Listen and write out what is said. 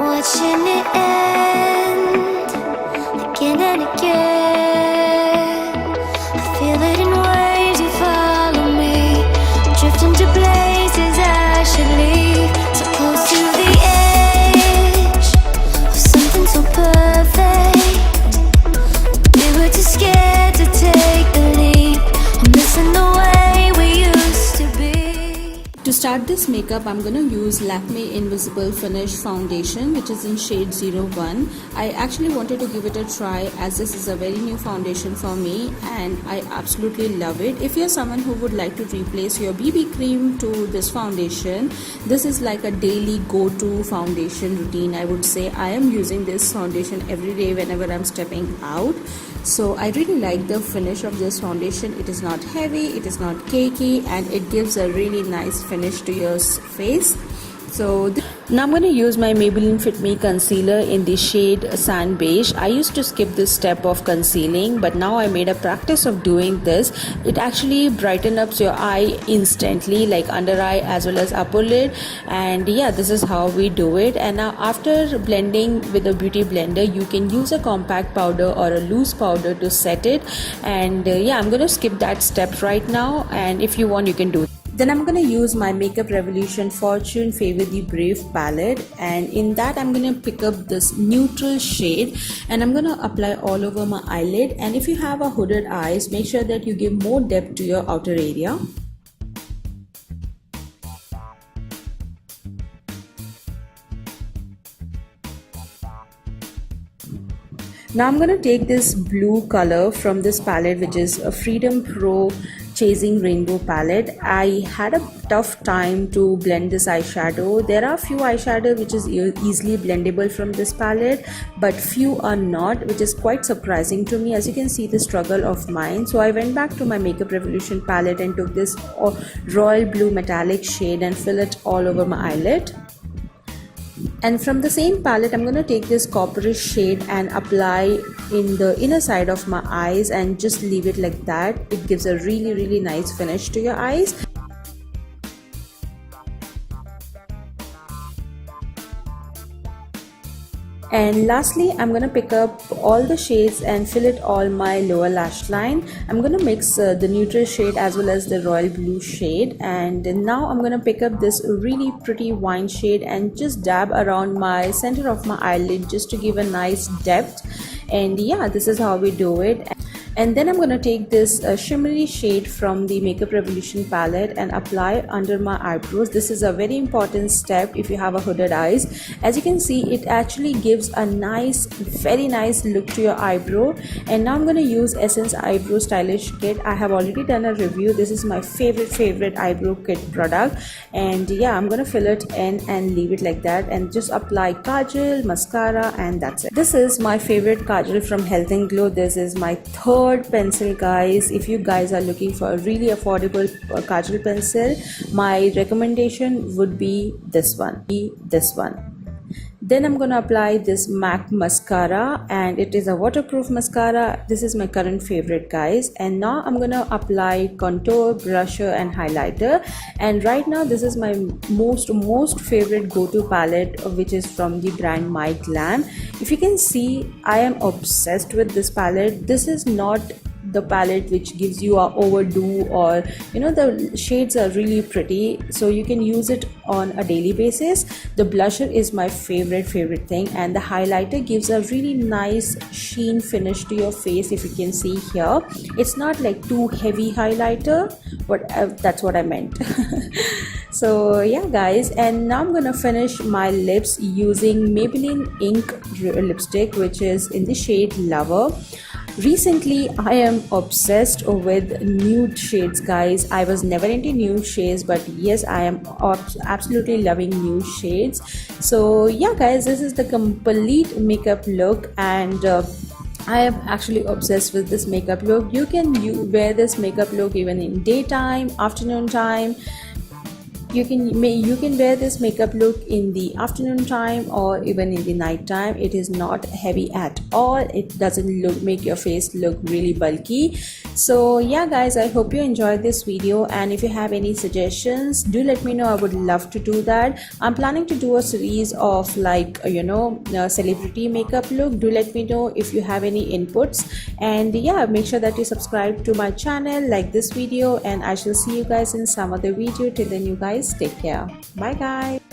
watching it end again and again. I feel it in waves, you follow me, drifting to places I should leave. So close to the edge of something so perfect. We were too scared to take the leap. I'm missing the way we used to be. To start this makeup, I'm going to use Lakme Invisible Finish Foundation, which is in shade 01. I actually wanted to give it a try as this is a very new foundation for me and I absolutely love it. If you're someone who would like to replace your BB cream to this foundation, this is like a daily go-to foundation routine. I would say I am using this foundation every day whenever I'm stepping out. So I really like the finish of this foundation. It is not heavy, it is not cakey, and it gives a really nice finish to your face. So now I'm going to use my Maybelline Fit Me concealer in the shade Sand Beige. I used to skip this step of concealing, but now I made a practice of doing this. It actually brightens up your eye instantly, like under eye as well as upper lid. And yeah, this is how we do it. And now after blending with a beauty blender, you can use a compact powder or a loose powder to set it. And yeah, I'm going to skip that step right now, and if you want, you can do it. Then I'm going to use my Makeup Revolution Fortune Favor the Brave palette, and in that I'm going to pick up this neutral shade and I'm going to apply all over my eyelid. And if you have a hooded eyes, make sure that you give more depth to your outer area. Now I'm going to take this blue color from this palette, which is a Freedom Pro Chasing Rainbow palette. I had a tough time to blend this eyeshadow. There are few eyeshadow which is easily blendable from this palette, but few are not, which is quite surprising to me. As you can see, the struggle of mine. So I went back to my Makeup Revolution palette and took this royal blue metallic shade and fill it all over my eyelid. And from the same palette, I'm going to take this copperish shade and apply in the inner side of my eyes and just leave it like that. It gives a really nice finish to your eyes. And lastly, I'm going to pick up all the shades and fill it all my lower lash line. I'm going to mix the neutral shade as well as the royal blue shade. And now I'm going to pick up this really pretty wine shade and just dab around my center of my eyelid just to give a nice depth. And yeah, this is how we do it. And then I'm going to take this shimmery shade from the Makeup Revolution palette and apply under my eyebrows. This is a very important step if you have a hooded eyes. As you can see, it actually gives a nice, very nice look to your eyebrow. And now I'm going to use Essence Eyebrow Stylish Kit. I have already done a review. This is my favorite eyebrow kit product. And yeah, I'm going to fill it in and leave it like that and just apply Kajal, mascara, and that's it. This is my favorite Kajal from Health and Glow. This is my third pencil, guys. If you guys are looking for a really affordable Kajal pencil, my recommendation would be this one. Then I'm going to apply this MAC mascara, and it is a waterproof mascara. This is my current favorite, guys. And now I'm going to apply contour, blusher and highlighter. And right now this is my most favorite go-to palette, which is from the brand MYGLAMM. If you can see, I am obsessed with this palette. This is not the palette which gives you a overdo, or you know, the shades are really pretty, so you can use it on a daily basis. The blusher is my favorite thing, and the highlighter gives a really nice sheen finish to your face. If you can see here, it's not like too heavy highlighter, but that's what I meant. So yeah, guys, and now I'm gonna finish my lips using Maybelline Ink lipstick, which is in the shade Lover. Recently I am obsessed with nude shades, guys. I was never into nude shades, but yes, I am absolutely loving nude shades. So yeah, guys, this is the complete makeup look, and I am actually obsessed with this makeup look. You can wear this makeup look even in daytime, afternoon time, You can wear this makeup look in the afternoon time or even in the night time. It is not heavy at all. It doesn't make your face look really bulky. So yeah guys, I hope you enjoyed this video, and if you have any suggestions, do let me know. I would love to do that. I'm planning to do a series of like celebrity makeup look. Do let me know if you have any inputs, and yeah, make sure that you subscribe to my channel, like this video, and I shall see you guys in some other video. Till then, you guys take care. Bye guys.